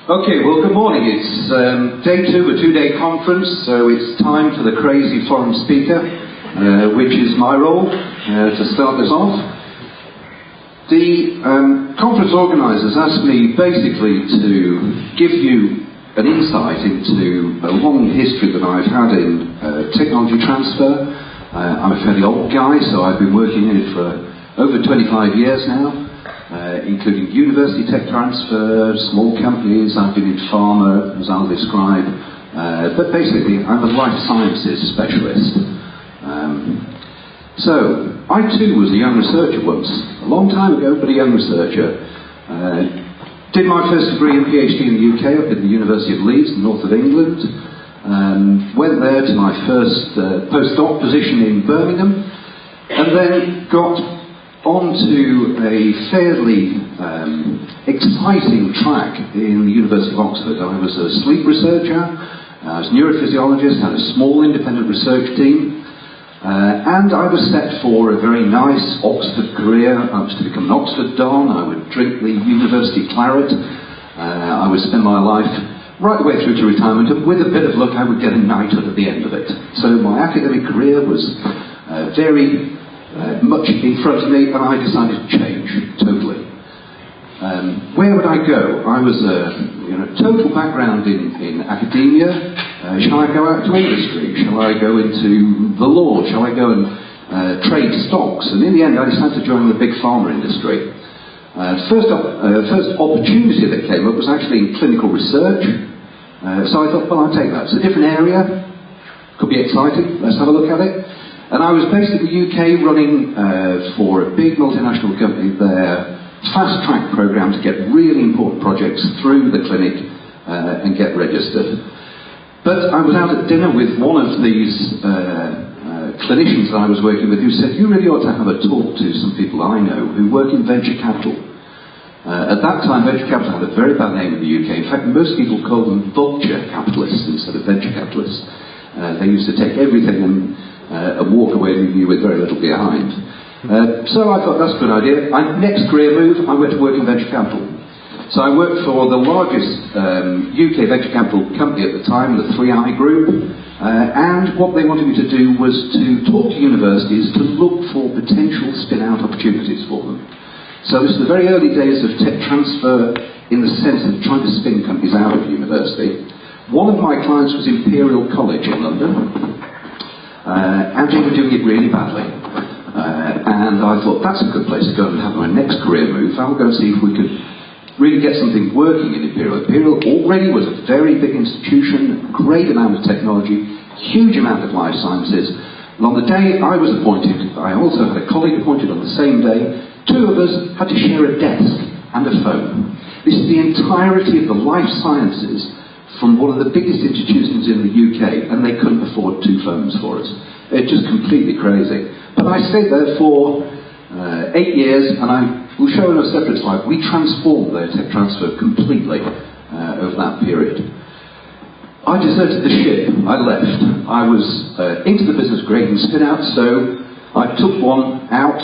Okay, well, good morning. It's day 2 of a 2-day conference, so it's time for the crazy foreign speaker, which is my role to start this off. The conference organisers asked me basically to give you an insight into a long history that I've had in technology transfer. I'm a fairly old guy, so I've been working in it for over 25 years now. Including university tech transfer, small companies. I've been in pharma, as I'll describe, but basically I'm a life sciences specialist. So I too was a young researcher once, a long time ago, but a young researcher. Did my first degree and PhD in the UK up at the University of Leeds, north of England. Went there to my first postdoc position in Birmingham, and then got onto a fairly exciting track in the University of Oxford. I was a sleep researcher, I was a neurophysiologist, had a small independent research team, and I was set for a very nice Oxford career. I was to become an Oxford Don. I would drink the university claret. I would spend my life right the way through to retirement, and with a bit of luck I would get a knighthood at the end of it. So my academic career was very much in front of me, and I decided to change totally. Where would I go? I was a total background in academia. Shall I go out to industry? Shall I go into the law? Shall I go and trade stocks? And in the end I decided to join the big pharma industry. First opportunity that came up was actually in clinical research. So I thought, well, I'll take that. It's a different area, could be exciting, let's have a look at it. And I was based in the UK running for a big multinational company, their fast-track program to get really important projects through the clinic and get registered. But I was out at dinner with one of these clinicians that I was working with, who said, you really ought to have a talk to some people I know who work in venture capital. At that time, venture capital had a very bad name in the UK. In fact, most people called them vulture capitalists instead of venture capitalists. They used to take everything and walk away leaving you with very little behind. So I thought that's a good idea. Next career move, I went to work in venture capital. So I worked for the largest UK venture capital company at the time, the 3i Group, and what they wanted me to do was to talk to universities to look for potential spin-out opportunities for them. So this is the very early days of tech transfer in the sense of trying to spin companies out of university. One of my clients was Imperial College in London. And they were doing it really badly. And I thought, that's a good place to go and have my next career move. I'll go and see if we could really get something working in Imperial. Imperial already was a very big institution, great amount of technology, huge amount of life sciences. And on the day I was appointed, I also had a colleague appointed on the same day. 2 of us had to share a desk and a phone. This is the entirety of the life sciences from one of the biggest institutions in the UK, and they couldn't afford 2 phones for us. It's just completely crazy. But I stayed there for 8 years, and I will show in a separate slide, we transformed their tech transfer completely over that period. I deserted the ship. I left. I was into the business creating Spinout, so I took one out,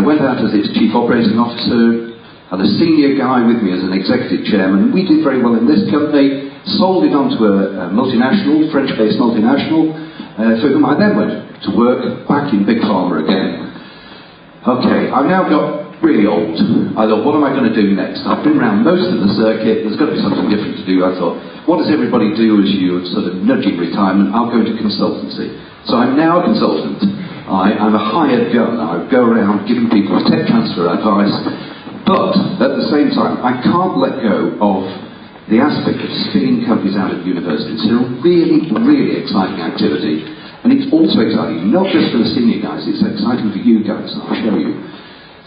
went out as its chief operating officer, had a senior guy with me as an executive chairman. We did very well in this company. Sold it on to a multinational, French-based multinational, for whom I then went to work back in big pharma again. Okay, I've now got really old. I thought, what am I going to do next? I've been around most of the circuit, there's got to be something different to do. I thought, what does everybody do as you sort of nudging retirement? I'll go to consultancy. So I'm now a consultant. I'm a hired gun. I go around giving people tech transfer advice, but at the same time, I can't let go of the aspect of spinning companies out of universities. It's a really, really exciting activity. And it's also exciting, not just for the senior guys, it's exciting for you guys, and I'll show you.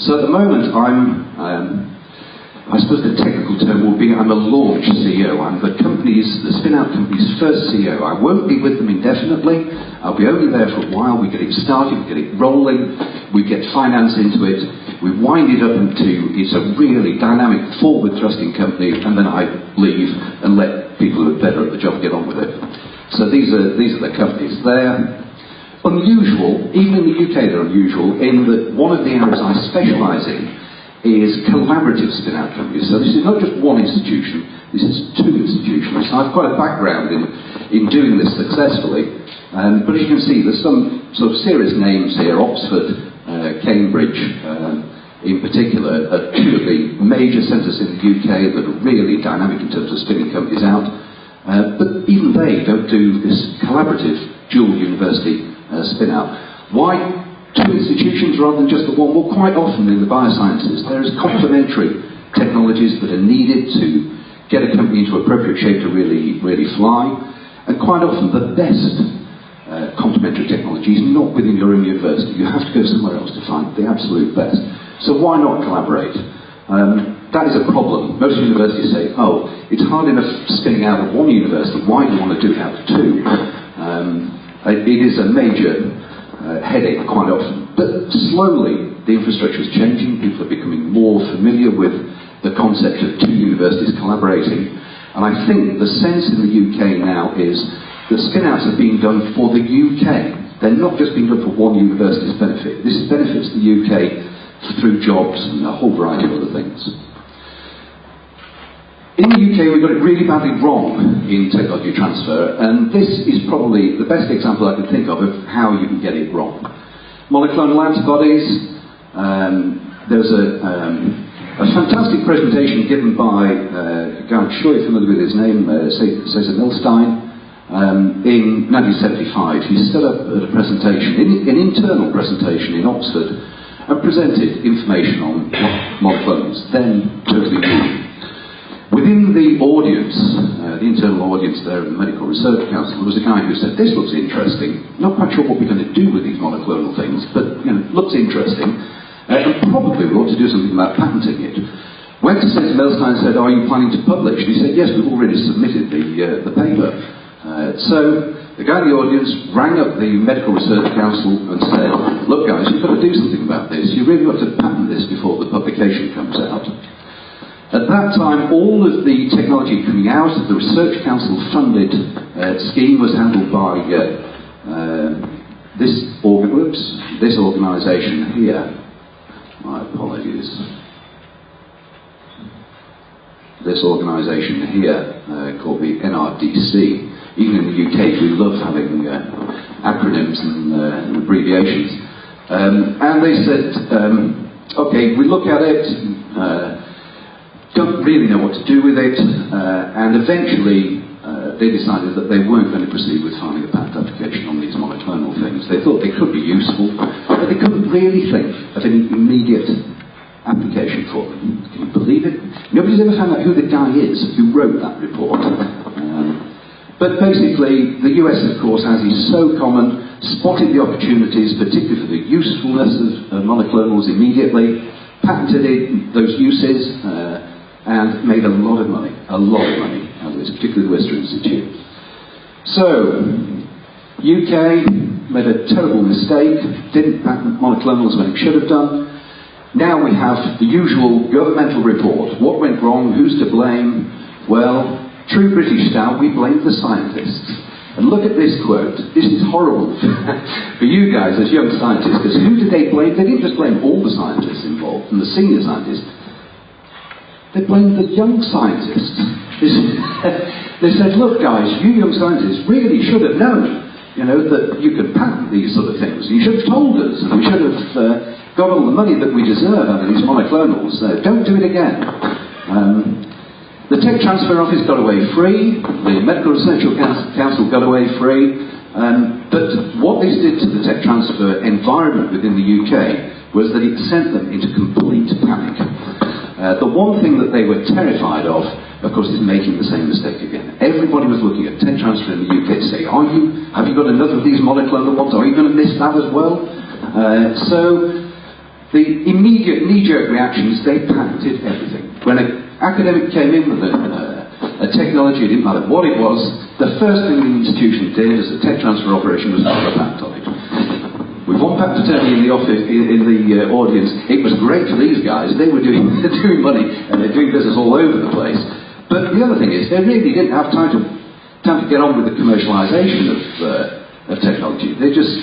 So at the moment, I suppose the technical term would be I'm a launch CEO. I'm the spin-out company's first CEO. I won't be with them indefinitely. I'll be only there for a while. We get it started, we get it rolling, we get finance into it, we wind it up into it's a really dynamic, forward-thrusting company, and then I leave and let people who are better at the job get on with it. So these are the companies. They're unusual, even in the UK they're unusual, in that one of the areas I specialise in is collaborative spin-out companies. So this is not just one institution, this is two institutions. So I have quite a background in doing this successfully. But as you can see, there's some sort of serious names here. Oxford, Cambridge in particular are two of the major centres in the UK that are really dynamic in terms of spinning companies out. But even they don't do this collaborative dual university spin-out. Why two institutions rather than just the one? Well, quite often in the biosciences there is complementary technologies that are needed to get a company into appropriate shape to really fly, and quite often the best complementary technology is not within your own university. You have to go somewhere else to find the absolute best. So why not collaborate? That is a problem. Most universities say, oh, it's hard enough spinning out of one university, why do you want to do it out of two? It is a major headache quite often. But slowly the infrastructure is changing, people are becoming more familiar with the concept of two universities collaborating, and I think the sense in the UK now is that spin-outs are being done for the UK. They're not just being done for one university's benefit. This benefits the UK through jobs and a whole variety of other things. In the UK, we got it really badly wrong in technology transfer, and this is probably the best example I can think of how you can get it wrong. Monoclonal antibodies. There's a fantastic presentation given by a guy, I'm sure you're familiar with his name, Cesar Milstein, in 1975. He stood up at a presentation, an internal presentation in Oxford, and presented information on monoclonals, then totally new. Within the audience, the internal audience there in the Medical Research Council, there was a guy who said, this looks interesting, not quite sure what we're going to do with these monoclonal things, but looks interesting, and probably we ought to do something about patenting it. Went to Cesar Milstein and said, are you planning to publish? And he said, yes, we've already submitted the paper. So the guy in the audience rang up the Medical Research Council and said, look guys, you've got to do something about this, you've really got to patent this before the publication comes out. At that time, all of the technology coming out of the Research Council funded scheme was handled by this organisation here. My apologies. This organisation here called the NRDC. Even in the UK, we love having acronyms and abbreviations. And they said, okay, we look at it. Don't really know what to do with it, and eventually they decided that they weren't going to proceed with filing a patent application on these monoclonal things. They thought they could be useful, but they couldn't really think of any immediate application for them. Can you believe it? Nobody's ever found out who the guy is who wrote that report. But basically, the US, of course, as is so common, spotted the opportunities, particularly for the usefulness of monoclonals immediately, patented those uses, and made a lot of money out of this, particularly the Western Institute. So, UK made a terrible mistake, didn't patent monoclonals when it should have done. Now we have the usual governmental report. What went wrong? Who's to blame? Well, true British style, we blame the scientists. And look at this quote. This is horrible for you guys as young scientists, because who did they blame? They didn't just blame all the scientists involved and the senior scientists. They blamed the young scientists. They said, look guys, you young scientists really should have known, that you could patent these sort of things. You should have told us, and we should have got all the money that we deserve out of these monoclonals. Don't do it again. The Tech Transfer Office got away free, the Medical Research Council got away free, but what this did to the tech transfer environment within the UK was that it sent them into complete panic. The one thing that they were terrified of course, is making the same mistake again. Everybody was looking at tech transfer in the UK to say, have you got another of these monoclonal ones? Are you going to miss that as well? So the immediate knee-jerk reaction is they patented everything. When an academic came in with a technology, it didn't matter what it was, the first thing the institution did as a tech transfer operation was file a patent on it. With one patent attorney in the office, in the audience, it was great for these guys. They were doing money and they're doing business all over the place. But the other thing is, they really didn't have time to get on with the commercialisation of technology. They just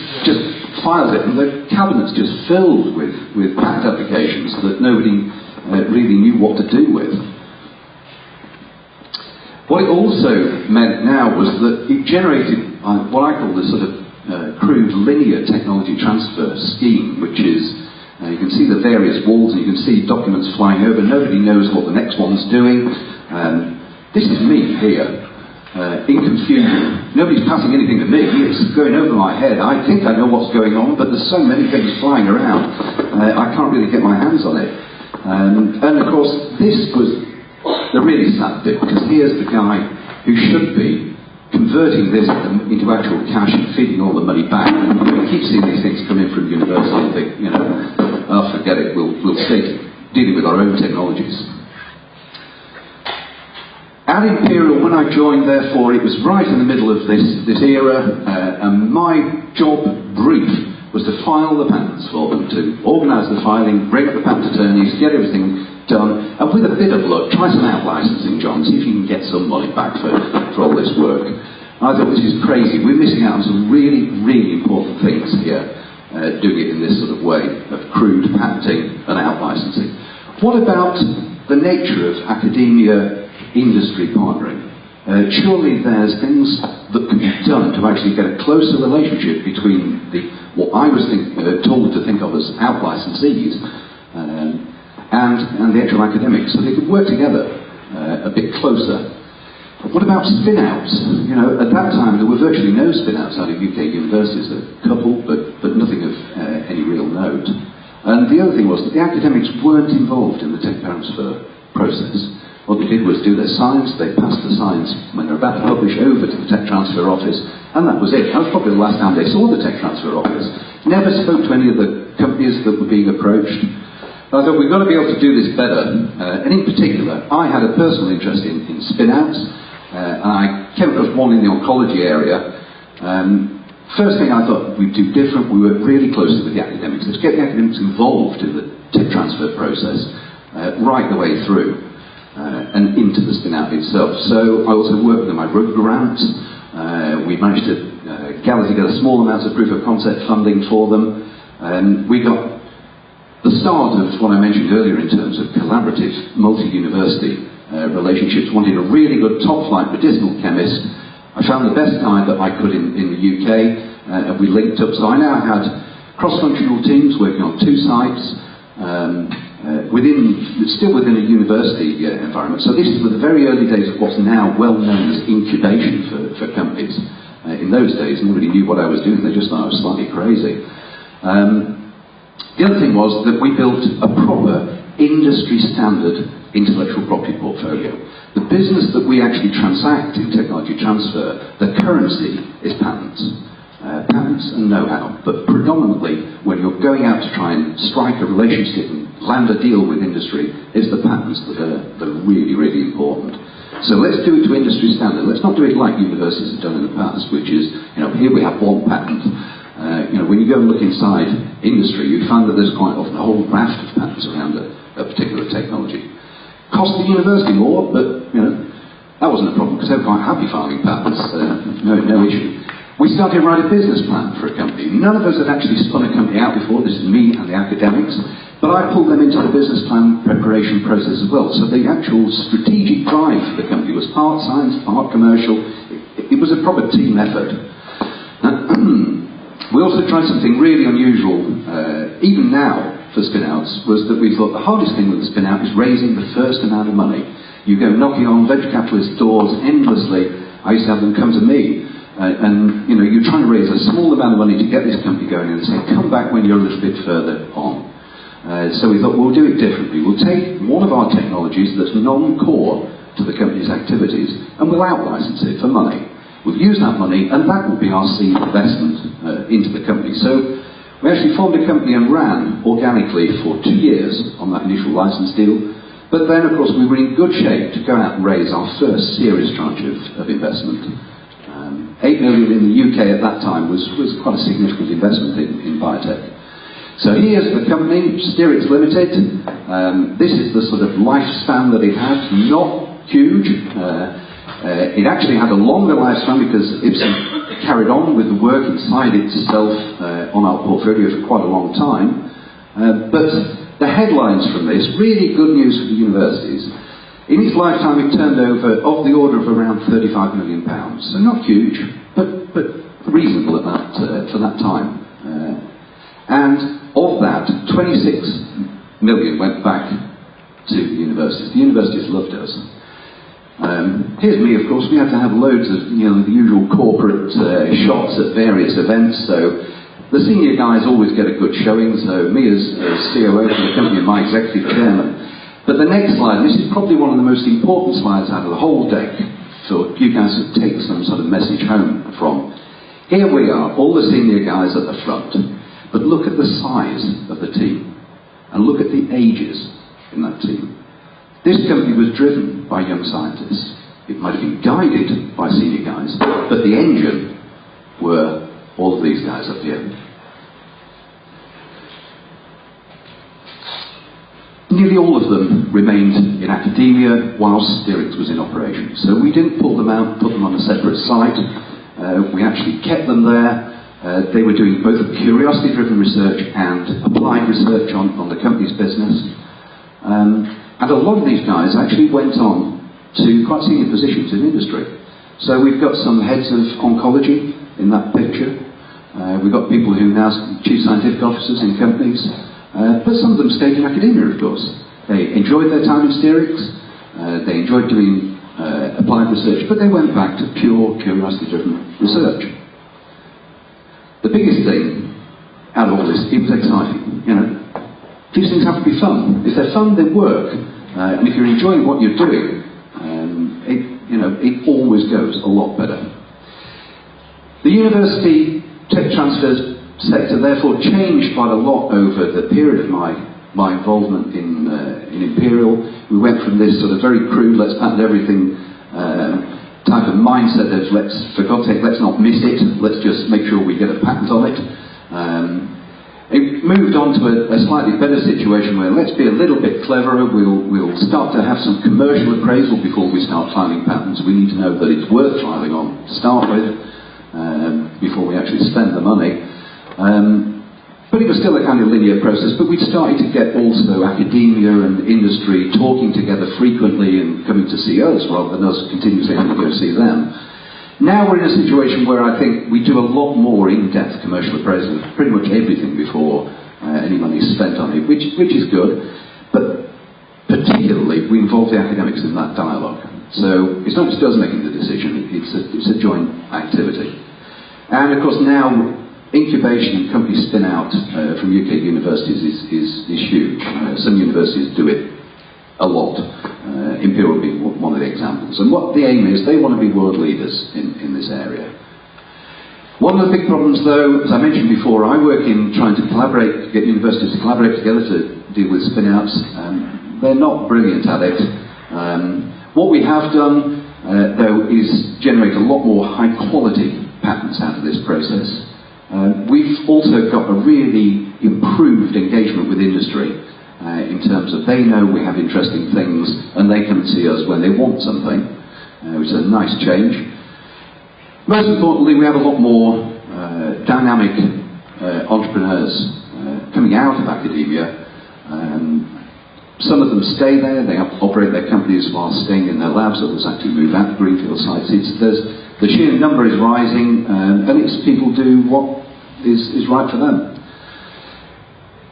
filed it, and the cabinet's just filled with patent applications that nobody really knew what to do with. What it also meant now was that it generated what I call the sort of crude linear technology transfer scheme, which is, you can see the various walls and you can see documents flying over. Nobody knows what the next one's doing. This is me here, in confusion. Nobody's passing anything to me. It's going over my head. I think I know what's going on, but there's so many things flying around, I can't really get my hands on it. And of course, this was the really sad bit, because here's the guy who should be converting this into actual cash and feeding all the money back. And we keep seeing these things come in from university and think, you know, oh, forget it, we'll stay dealing with our own technologies. At Imperial, when I joined, therefore, it was right in the middle of this era, and my job brief was to file the patents for them, to organise the filing, bring up the patent attorneys, get everything done, and with a bit of luck, try some out-licensing, John, see if you can get some money back for all this work. And I thought, this is crazy, we're missing out on some really, really important things here, doing it in this sort of way of crude patenting and out-licensing. What about the nature of academia-industry partnering? Surely there's things that can be done to actually get a closer relationship between what I was told to think of as out-licensees and the actual academics, so they could work together a bit closer. What about spin-outs? You know, at that time there were virtually no spin-outs out of UK universities, a couple, but nothing of any real note. And the other thing was that the academics weren't involved in the tech transfer process. What they did was do their science, they passed the science when they were about to publish over to the tech transfer office, and that was it. That was probably the last time they saw the tech transfer office. Never spoke to any of the companies that were being approached. I thought, we've got to be able to do this better, and in particular, I had a personal interest in spin-outs, and I came across one in the oncology area. First thing I thought we'd do different, we worked really closely with the academics. Let's get the academics involved in the tech transfer process right the way through. And into the spin-out itself. So I also worked with them. I wrote grants. We managed to gather together small amounts of proof of concept funding for them. And we got the start of what I mentioned earlier in terms of collaborative multi-university relationships. Wanted a really good top-flight medicinal chemist. I found the best guy that I could in the UK, and we linked up. So I now had cross-functional teams working on 2 sites. Still within a university environment. So this is the very early days of what's now well known as incubation for companies. In those days, nobody knew what I was doing. They just thought I was slightly crazy. The other thing was that we built a proper industry standard intellectual property portfolio. The business that we actually transact in technology transfer, the currency is patents. Patents and know-how, but predominantly when you're going out to try and strike a relationship and land a deal with industry, it's the patents that are really, really important. So let's do it to industry standard. Let's not do it like universities have done in the past, which is, you know, here we have one patent. You know, when you go and look inside industry, you find that there's quite often a whole raft of patents around a particular technology. Cost the university more, but, you know, that wasn't a problem because they were quite happy filing patents. No issue. We started to write a business plan for a company. None of us had actually spun a company out before. This is me and the academics. But I pulled them into the business plan preparation process as well. So the actual strategic drive for the company was part science, part commercial. It was a proper team effort. We also tried something really unusual, even now for spin-outs, was that we thought the hardest thing with a spin-out is raising the first amount of money. You go knocking on venture capitalist doors endlessly. I used to have them come to me. And you know, you're trying to raise a small amount of money to get this company going, and they say, come back when you're a little bit further on. So we thought, we'll do it differently. We'll take one of our technologies that's non-core to the company's activities, and we'll out-license it for money. We'll use that money, and that will be our seed investment into the company. So we actually formed a company and ran organically for 2 years on that initial license deal. But then, of course, we were in good shape to go out and raise our first serious tranche of investment. 8 million in the UK at that time was quite a significant investment in biotech. So here's the company, Spinout Limited. This is the sort of lifespan that it had, not huge. It actually had a longer lifespan because Ipsen carried on with the work inside itself on our portfolio for quite a long time. But the headlines from this, really good news for the universities. In its lifetime, it turned over of the order of around £35 million. So not huge, but reasonable at that, for that time. And of that, 26 million went back to the universities. The universities loved us. Here's me, of course. We had to have loads of, the usual corporate shots at various events. So the senior guys always get a good showing. So me as COO for the company and my executive chairman. But the next slide, this is probably one of the most important slides out of the whole deck, so you guys would take some sort of message home from. Here we are, all the senior guys at the front. But look at the size of the team. And look at the ages in that team. This company was driven by young scientists. It might have been guided by senior guys, but the engine were all of these guys up here. Nearly all of them remained in academia whilst Steerix was in operation. So we didn't pull them out, put them on a separate site. We actually kept them there. They were doing both curiosity-driven research and applied research on the company's business. And a lot of these guys actually went on to quite senior positions in industry. So we've got some heads of oncology in that picture. We've got people who are now chief scientific officers in companies. But some of them stayed in academia, of course. They enjoyed their time in Steerix. They enjoyed doing applied research, but they went back to pure curiosity-driven research. The biggest thing out of all this, it was exciting. These things have to be fun. If they're fun, they work. And if you're enjoying what you're doing, it always goes a lot better. The university tech transfers sector therefore changed quite a lot over the period of my involvement in Imperial. We went from this sort of very crude, let's patent everything type of mindset of for God's sake, let's not miss it, let's just make sure we get a patent on it. It moved on to a slightly better situation where let's be a little bit cleverer, we'll start to have some commercial appraisal before we start filing patents. We need to know that it's worth filing on to start with before we actually spend the money. But it was still a kind of linear process, but we'd started to get also academia and industry talking together frequently and coming to see us rather than us continuously having to go see them. Now we're in a situation where I think we do a lot more in-depth commercial appraisal of pretty much everything before any money is spent on it, which is good, but particularly we involve the academics in that dialogue. So it's not just us making the decision, it's a joint activity. And of course now incubation and company spin-out from UK universities is huge. Some universities do it a lot. Imperial being one of the examples. And what the aim is, they want to be world leaders in this area. One of the big problems though, as I mentioned before, I work in trying to collaborate, get universities to collaborate together to deal with spin-outs. They're not brilliant at it. What we have done though is generate a lot more high quality patents out of this process. We've also got a really improved engagement with industry in terms of they know we have interesting things and they come and see us when they want something, which is a nice change. Most importantly, we have a lot more dynamic entrepreneurs coming out of academia. Some of them stay there, they operate their companies while staying in their labs, others actually move out to greenfield sites. The sheer number is rising, and it's people do what is right for them.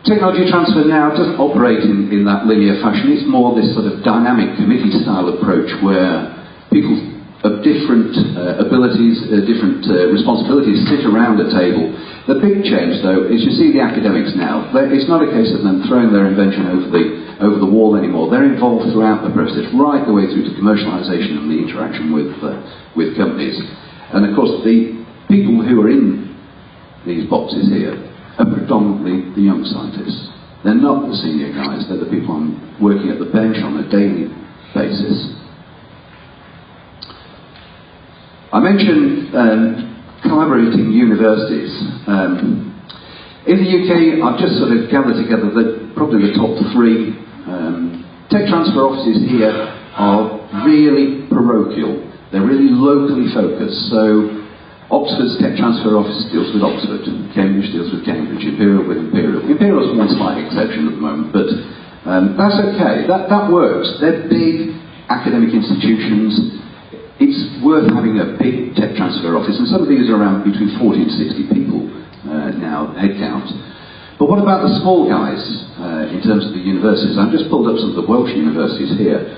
Technology transfer now doesn't operate in that linear fashion. It's more this sort of dynamic committee-style approach where people of different abilities, different responsibilities sit around a table. The big change, though, is you see the academics now. It's not a case of them throwing their invention over the wall anymore. They're involved throughout the process, right the way through to commercialisation and the interaction with companies. And of course, the people who are in these boxes here are predominantly the young scientists. They're not the senior guys, they're the people working at the bench on a daily basis. I mentioned collaborating universities. In the UK, I've just sort of gathered together probably the top 3. Tech transfer offices here are really parochial. They're really locally focused. So Oxford's tech transfer office deals with Oxford. Cambridge deals with Cambridge. Imperial with Imperial. Imperial is one slight exception at the moment, but that's okay. That works. They're big academic institutions. It's worth having a big tech transfer office, and some of these are around between 40 and 60 people now, headcount. But what about the small guys in terms of the universities? I've just pulled up some of the Welsh universities here.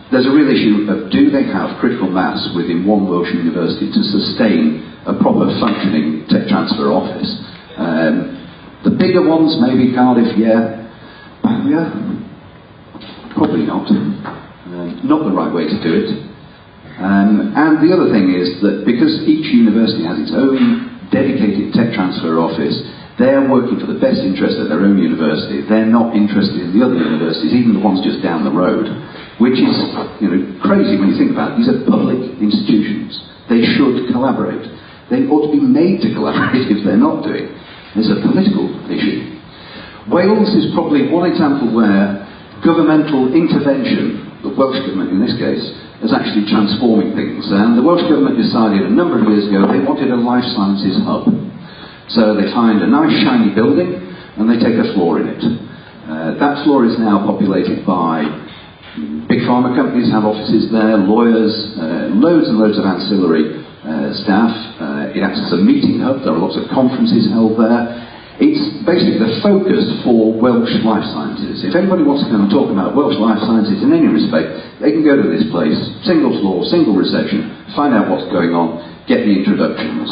There's a real issue of, do they have critical mass within one Welsh university to sustain a proper functioning tech transfer office? The bigger ones, maybe Cardiff, yeah. Bangor? Probably not. Not the right way to do it. And the other thing is that because each university has its own dedicated tech transfer office, they're working for the best interest of their own university. They're not interested in the other universities, even the ones just down the road, which is, crazy when you think about it. These are public institutions. They should collaborate. They ought to be made to collaborate if they're not doing. It's a political issue. Wales is probably one example where governmental intervention, the Welsh Government in this case, is actually transforming things. And the Welsh Government decided a number of years ago they wanted a life sciences hub. So they find a nice shiny building and they take a floor in it. That floor is now populated by big pharma companies, have offices there, lawyers, loads and loads of ancillary staff. It acts as a meeting hub. There are lots of conferences held there. It's basically the focus for Welsh life sciences. If anybody wants to come and talk about Welsh life sciences in any respect, they can go to this place, single floor, single reception, find out what's going on, get the introductions.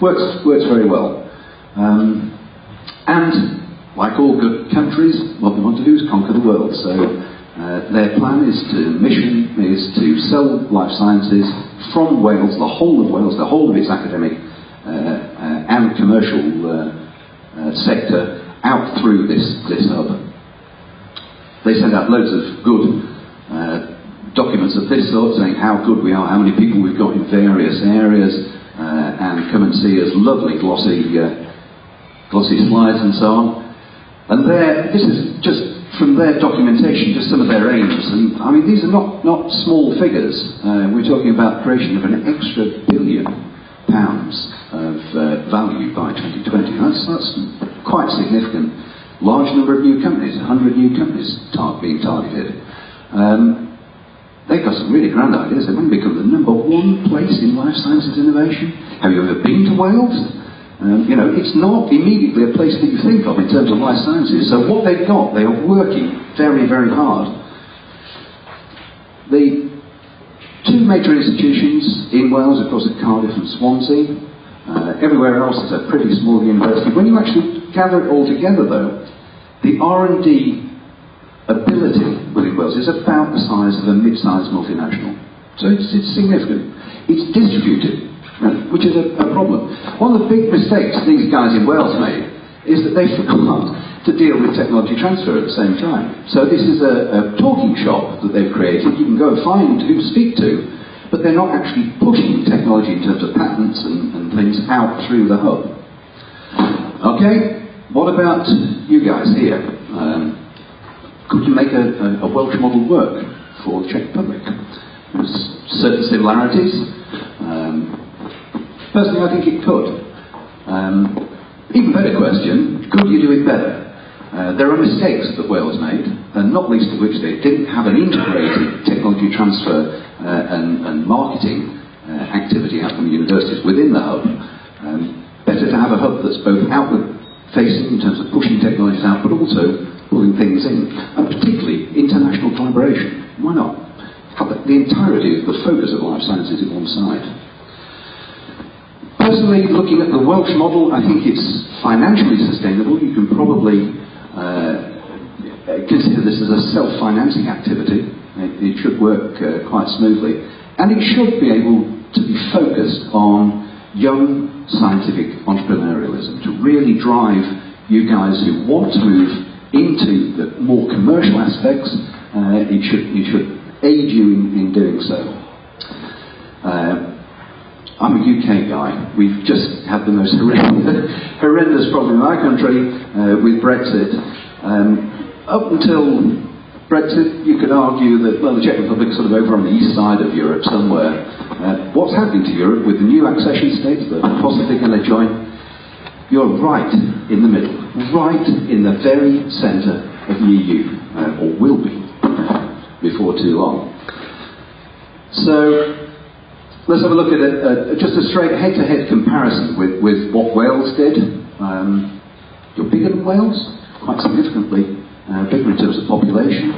Works very well. And like all good countries, what they want to do is conquer the world. So their mission is to sell life sciences from Wales, the whole of Wales, the whole of its academic and commercial sector out through this hub. They send out loads of good documents of this sort saying how good we are, how many people we've got in various areas, and come and see us, lovely glossy slides and so on. And this is just from their documentation, just some of their aims. And I mean, these are not small figures. We're talking about creation of an extra £1 billion of value by 2020. That's quite significant. Large number of new companies, 100 new companies being targeted. They've got some really grand ideas. They want to become the #1 place in life sciences innovation. Have you ever been to Wales? It's not immediately a place that you think of in terms of life sciences. So what they've got, they are working very, very hard. The two major institutions in Wales, of course, are Cardiff and Swansea. Everywhere else is a pretty small university. When you actually gather it all together, though, the R&D ability within Wales is about the size of a mid-sized multinational. So it's significant. It's distributed, which is a problem. One of the big mistakes these guys in Wales made is that they forgot to deal with technology transfer at the same time. So this is a talking shop that they've created. You can go and find who to speak to, but they're not actually pushing technology in terms of patents and things out through the hub. Okay, what about you guys here? Could you make a Welsh model work for the Czech Republic? There's certain similarities. Personally, I think it could. Even better question, could you do it better? There are mistakes that Wales made, and not least of which they didn't have an integrated technology transfer and marketing activity out from the universities within the hub. Better to have a hub that's both outward-facing in terms of pushing technologies out, but also pulling things in, and particularly international collaboration. Why not? Have the entirety of the focus of life sciences in one side. Personally, looking at the Welsh model, I think it's financially sustainable. You can probably consider this as a self-financing activity. It should work quite smoothly. And it should be able to be focused on young scientific entrepreneurialism, to really drive you guys who want to move into the more commercial aspects. It should aid you in doing so. I'm a UK guy. We've just had the most horrendous problem in our country with Brexit. Up until Brexit, you could argue that, well, the Czech Republic's sort of over on the east side of Europe somewhere. What's happening to Europe with the new accession states that are possibly going to join? You're right in the middle, right in the very centre of the EU, or will be before too long. So let's have a look at just a straight head-to-head comparison with what Wales did. You're bigger than Wales, quite significantly bigger in terms of population.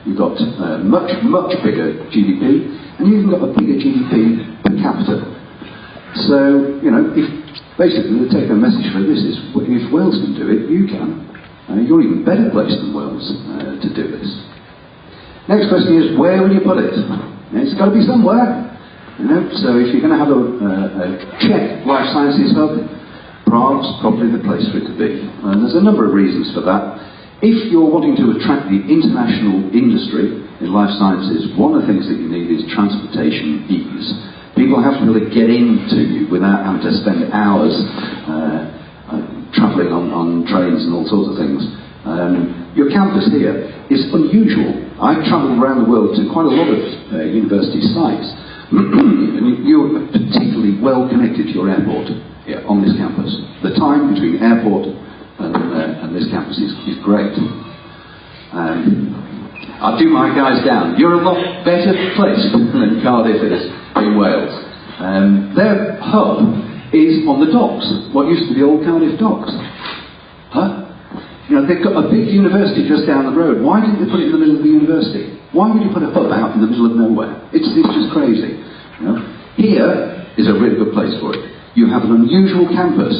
You've got much bigger GDP, and you've even got a bigger GDP per capita. So, you know, if basically the take-home message for this is, if Wales can do it, you can. You're even better placed than Wales to do this. Next question is, where will you put it? It's got to be somewhere. You know, so if you're going to have a Czech life sciences hub, Prague's probably the place for it to be. And there's a number of reasons for that. If you're wanting to attract the international industry in life sciences, one of the things that you need is transportation ease. People have to be able to get into you without having to spend hours travelling on trains and all sorts of things. Your campus here is unusual. I've travelled around the world to quite a lot of university sites, and you're particularly well connected to your airport here on this campus. The time between airport and this campus is great. I'll do my guys down. You're a lot better placed than Cardiff is in Wales. Their hub is on the docks, what used to be old Cardiff docks. Huh? You know, they've got a big university just down the road. Why didn't they put it in the middle of the university? Why would you put a hub out in the middle of nowhere? It's just crazy. You know? Here is a really good place for it. You have an unusual campus.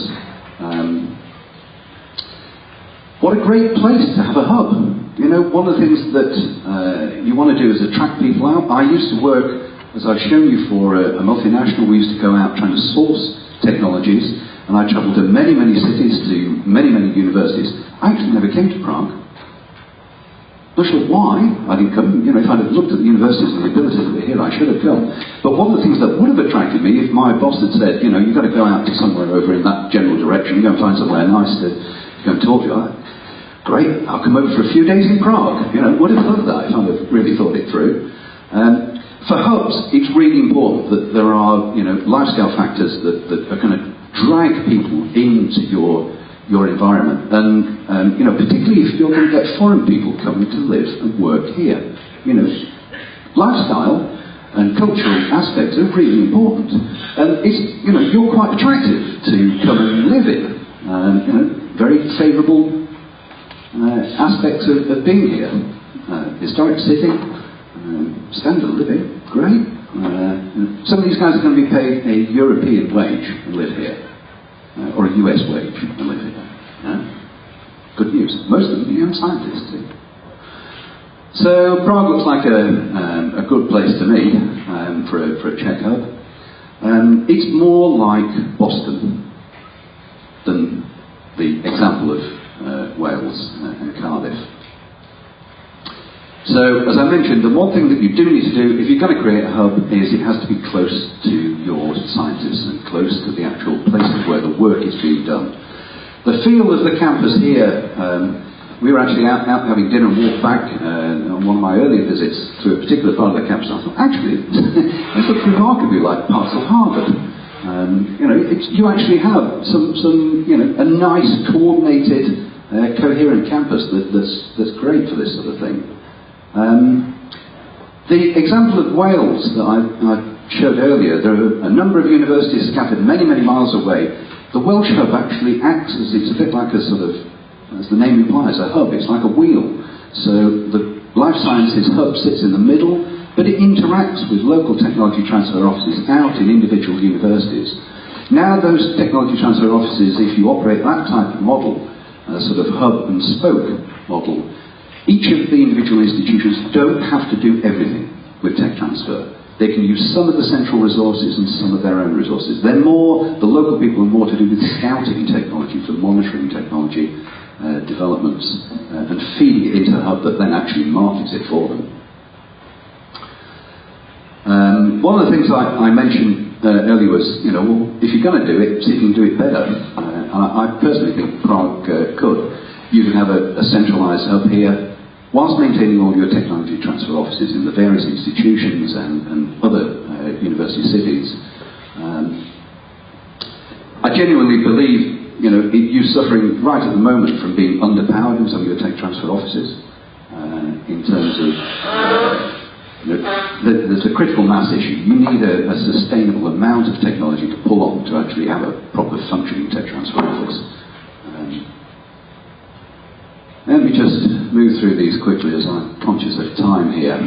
What a great place to have a hub. You know, one of the things that you want to do is attract people out. I used to work, as I've shown you, for a multinational. We used to go out trying to source technologies, and I travelled to many cities, to many universities. I actually never came to Prague. Not sure why I didn't come. You know, if I'd have looked at the universities and the abilities that were here, I should have come. But one of the things that would have attracted me, if my boss had said, you know, you've got to go out to somewhere over in that general direction, go and find somewhere nice to go and talk to you. Great, I'll come over for a few days in Prague. You know, would have loved that if I'd really thought it through. For hubs, it's really important that there are, you know, lifestyle factors that are going to drag people into your environment. And, you know, particularly if you're going to get foreign people coming to live and work here. You know, lifestyle and cultural aspects are really important. And it's, you know, you're quite attractive to come and live in. You know, very favourable aspects of being here. Historic city, standard of living, great. Some of these guys are going to be paid a European wage and live here, or a US wage and live here. Good news. Most of them are young scientists too. So Prague looks like a good place to me for a Czech hub. It's more like Boston than the example of Wales and Cardiff. So, as I mentioned, the one thing that you do need to do if you're going to create a hub is it has to be close to your scientists and close to the actual places where the work is being done. The feel of the campus here, we were actually out having dinner and walked back on one of my earlier visits through a particular part of the campus. I thought, actually, this looks remarkably like parts of Harvard. You know, you actually have some you know, a nice, coordinated, coherent campus that's great for this sort of thing. The example of Wales that I showed earlier, there are a number of universities scattered many miles away. The Welsh hub actually acts as, it's a bit like a sort of, as the name implies, a hub. It's like a wheel. So the life sciences hub sits in the middle, but it interacts with local technology transfer offices out in individual universities. Now those technology transfer offices, if you operate that type of model, a sort of hub and spoke model, each of the individual institutions don't have to do everything with tech transfer. They can use some of the central resources and some of their own resources. The local people are more to do with scouting technology, for monitoring technology developments, and feeding it into a hub that then actually markets it for them. One of the things I mentioned earlier was, you know, well, if you're going to do it, see if you can do it better. I personally think Prague could. You can have a centralised hub here. whilst maintaining all your technology transfer offices in the various institutions and other university cities. I genuinely believe, you're suffering right at the moment from being underpowered in some of your tech transfer offices, in terms of, there's a critical mass issue. You need a sustainable amount of technology to pull on to actually have a proper functioning tech transfer office. Let me just move through these quickly as I'm conscious of time here.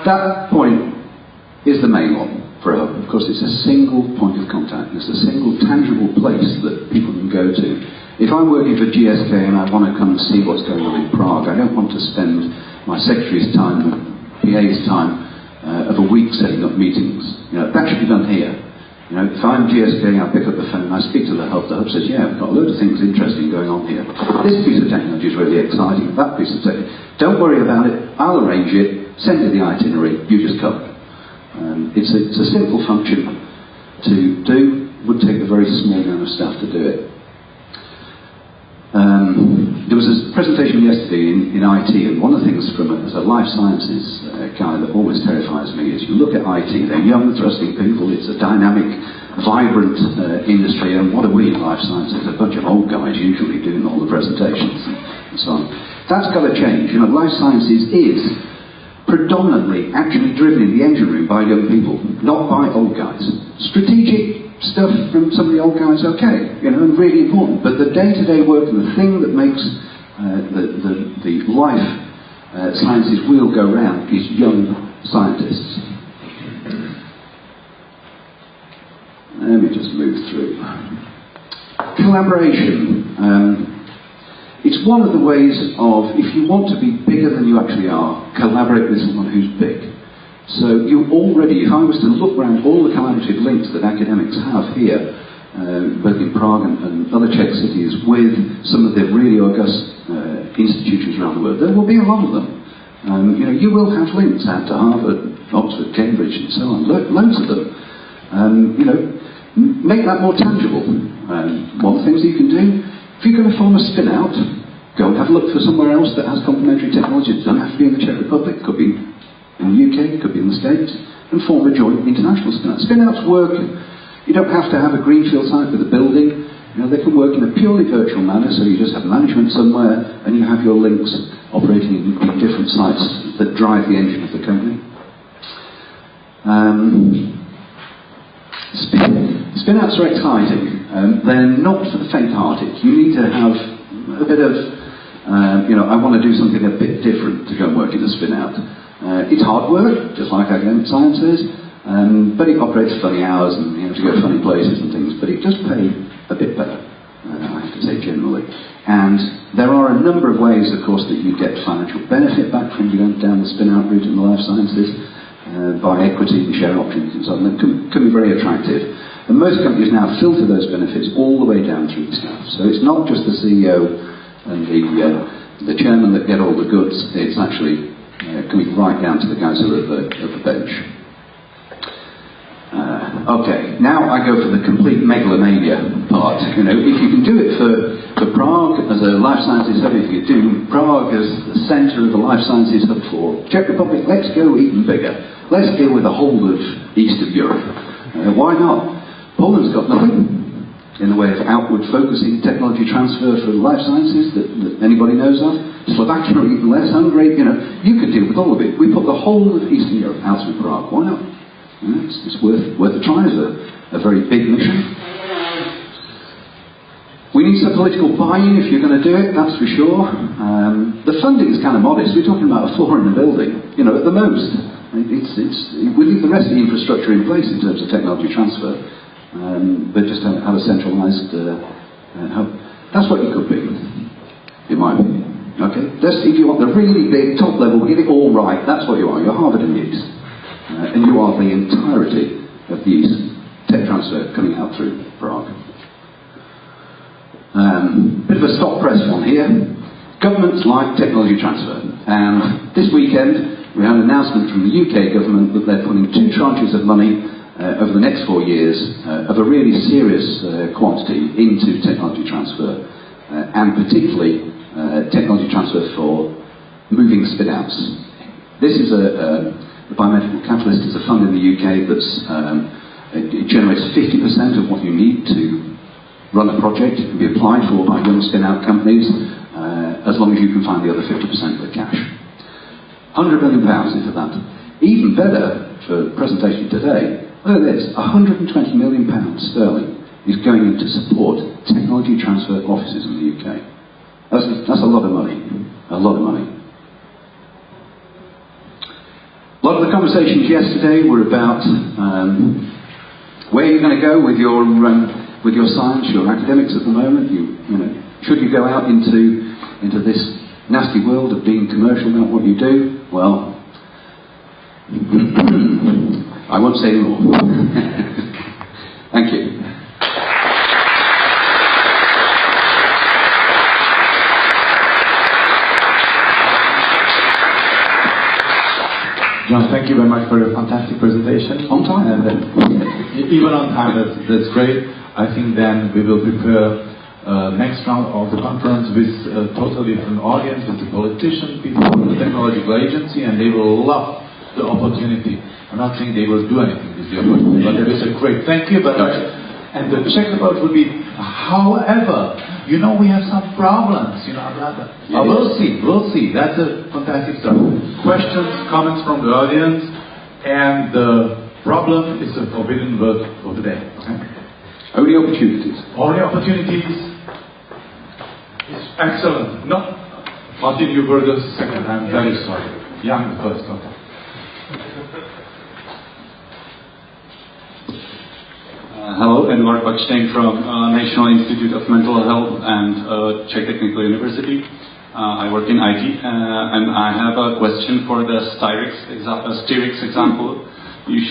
That point is the main one for a hub. Of course, it's a single point of contact. It's a single tangible place that people can go to. If I'm working for GSK and I want to come and see what's going on in Prague, I don't want to spend my secretary's time and PA's time of a week setting up meetings. That should be done here. If I'm GSK, I pick up the phone and I speak to the hub says, yeah, we've got a load of things interesting going on here. This piece of technology is really exciting, that piece of technology. Don't worry about it, I'll arrange it, send you the itinerary, you just come. It's a simple function to do, would take a very small amount of staff to do it. There was a presentation yesterday in IT, and one of the things as a life sciences guy that always terrifies me is you look at IT, they're young, thrusting people, it's a dynamic, vibrant industry, and what are we in life sciences? A bunch of old guys usually doing all the presentations and so on. That's got to change. Life sciences is predominantly actually driven in the engine room by young people, not by old guys. Strategic stuff from some of the old guys, okay, and really important, but the day-to-day work and the thing that makes the life sciences wheel go round is young scientists. Let me just move through. Collaboration. It's one of the ways of, if you want to be bigger than you actually are, collaborate with someone who's big. So you already, if I was to look around all the collaborative links that academics have here, both in Prague and other Czech cities, with some of the really august institutions around the world, there will be a lot of them. You will have links out to Harvard, Oxford, Cambridge, and so on, loads of them. Make that more tangible. One of the things you can do, if you're going to form a Spinout, go and have a look for somewhere else that has complementary technology. It doesn't have to be in the Czech Republic, it could be in the UK, it could be in the States, and form a joint international Spinout. Spinouts work, you don't have to have a greenfield site with a building. They can work in a purely virtual manner, so you just have management somewhere, and you have your links operating in different sites that drive the engine of the company. Spinouts are exciting. They're not for the faint-hearted. You need to have a bit of, I want to do something a bit different to go and work in a spinout. It's hard work, just like academic sciences, but it operates funny hours and you have to go funny places and things, but it does pay a bit better, I have to say generally. And there are a number of ways, of course, that you get financial benefit back from going down the spin-out route in the life sciences, by equity and share options and so on. That can be very attractive. And most companies now filter those benefits all the way down through the staff. So it's not just the CEO and the chairman that get all the goods, it's actually coming right down to the guys who are at the bench. Okay, now I go for the complete megalomania part. If you can do it for Prague as a life sciences hub, if you do Prague as the centre of the life sciences hub for Czech Republic, let's go even bigger. Let's deal with the whole of east of Europe. Why not? Poland's got nothing in the way of outward focusing technology transfer for life sciences that anybody knows of. Slovakia or even less, Hungary, you could deal with all of it. We put the whole of Eastern Europe out through Prague. Why not? It's worth a try as a very big mission. We need some political buy-in if you're going to do it, that's for sure. The funding is kind of modest. We're talking about a floor in the building, at the most. We leave the rest of the infrastructure in place in terms of technology transfer, but just have a centralized hub. That's what you could be, in my opinion. Okay? If you want the really big top level, get it all right, that's what you are. You're Harvard in the East. And you are the entirety of the East tech transfer coming out through Prague. Bit of a stop press one here. Governments like technology transfer. And this weekend we had an announcement from the UK government that they're putting 2 tranches of money over the next 4 years of a really serious quantity into technology transfer, and particularly technology transfer for moving spinouts. This is the Biomedical Catalyst is a fund in the UK that's it generates 50% of what you need to run a project. It can be applied for by young spin-out companies as long as you can find the other 50% with cash. £100 million into that. Even better for presentation today, look at this, £120 million sterling is going in to support technology transfer offices in the UK. That's a lot of money. A lot of money. A lot of the conversations yesterday were about where you're going to go with your science, your academics at the moment. You know, should you go out into this nasty world of being commercial about what you do? Well, I won't say any more. Thank you. John, thank you very much for your fantastic presentation. On time. And, even on time, that's great. I think then we will prepare next round of the conference with a totally different audience, with the politicians, people from the technological agency, and they will love the opportunity. I'm not saying they will do anything with the opportunity, but it is a great thank you very much. And the second part would be, however, you know, we have some problems, you know, we'll see. That's a fantastic start. Questions, comments from the audience, and the problem is a forbidden word for today. Okay? Only opportunities. Only opportunities. Excellent. No, Martin, you were the second. I'm very sorry. Young first. Okay. Hello, Edward Bakstein from National Institute of Mental Health and Czech Technical University. I work in IT, and I have a question for the Styrix example. You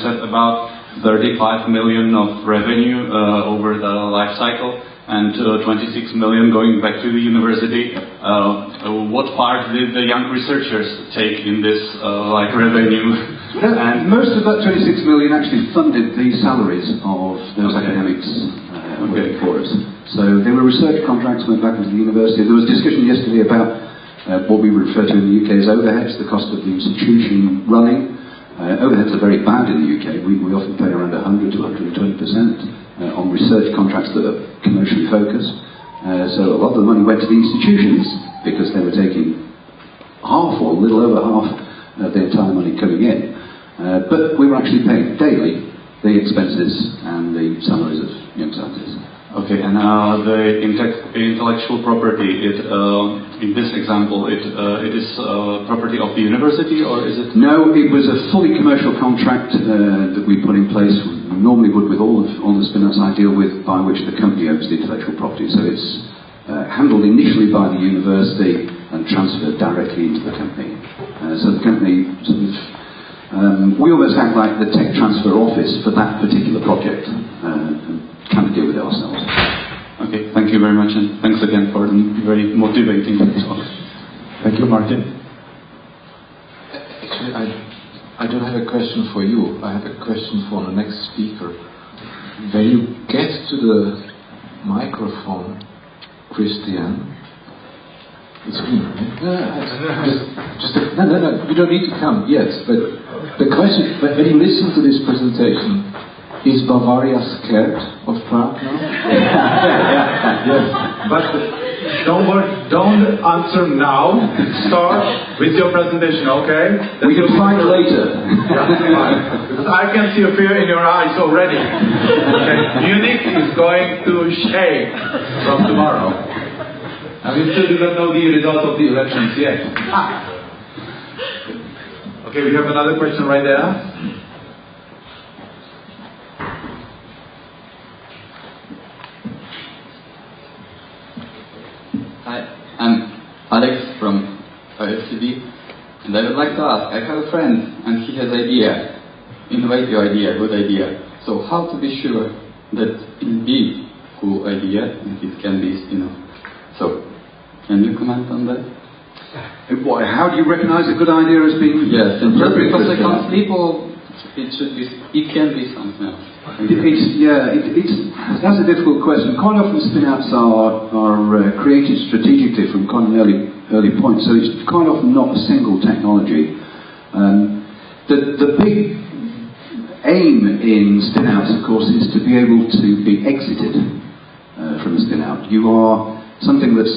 said about 35 million of revenue over the life cycle and 26 million going back to the university. What part did the young researchers take in this revenue? And most of that 26 million actually funded the salaries of those academics working for us. So there were research contracts went back into the university. There was discussion yesterday about what we refer to in the UK as overheads, the cost of the institution running. Overheads are very bad in the UK. We often pay around 100 to 120% on research contracts that are commercially focused. So a lot of the money went to the institutions because they were taking half or a little over half of the entire money coming in. But we were actually paying daily the expenses and the salaries of young scientists. Okay, and the intellectual property, in this example, it is property of the university, or is it? No, it was a fully commercial contract that we put in place. We normally would with all the spin-outs I deal with, by which the company owns the intellectual property. So it's handled initially by the university and transferred directly into the company. So the company sort of, we almost act like the tech transfer office for that particular project. And kind of deal with it ourselves. Okay, thank you very much, and thanks again for the very motivating talk. Thank you, Martin. Actually, I don't have a question for you. I have a question for the next speaker. When you get to the microphone, Christian, it's me, right? No, you don't need to come yet. But the question, when you listen to this presentation, is Bavaria scared of Prague now? Yes. But don't answer now. Start with your presentation, okay? We can find later. Yeah, fine. Because I can see a fear in your eyes already. Okay. Munich is going to shake from tomorrow. And we still do not know the result of the elections yet. Okay, we have another question right there. Hi, I'm Alex from OECD, and I would like to ask, I have a friend and he has idea, innovative idea, good idea. So how to be sure that it be cool idea and it can be, so can you comment on that? How do you recognise a good idea as being appropriate? Because some people, it can be something else. That's a difficult question. Quite often spin-outs are created strategically from quite an early earlier point. So it's quite often not a single technology. The big aim in spin-outs, of course, is to be able to be exited from a spin-out. You are something that's,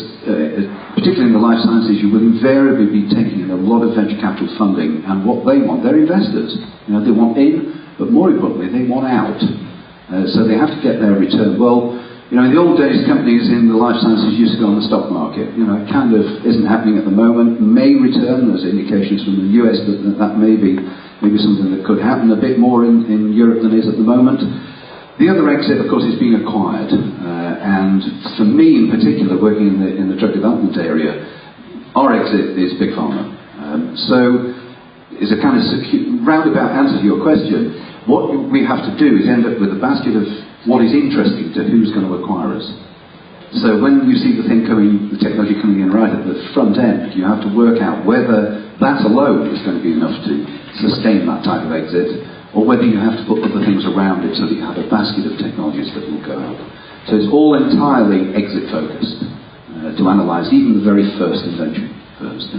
particularly in the life sciences, you will invariably be taking in a lot of venture capital funding, and what they want, they're investors. You know, they want in, but more importantly, they want out. So they have to get their return. Well, you know, in the old days, companies in the life sciences used to go on the stock market. You know, it kind of isn't happening at the moment. May return. There's indications from the US that may be something that could happen a bit more in Europe than is at the moment. The other exit, of course, is being acquired. And for me, in particular, working in the drug development area, our exit is big pharma. So, it's a kind of roundabout answer to your question. What we have to do is end up with a basket of what is interesting to who's going to acquire us. So when you see the technology coming in right at the front end, you have to work out whether that alone is going to be enough to sustain that type of exit, or whether you have to put other things around it so that you have a basket of technologies that will go out. So it's all entirely exit focused to analyse even the very first invention first.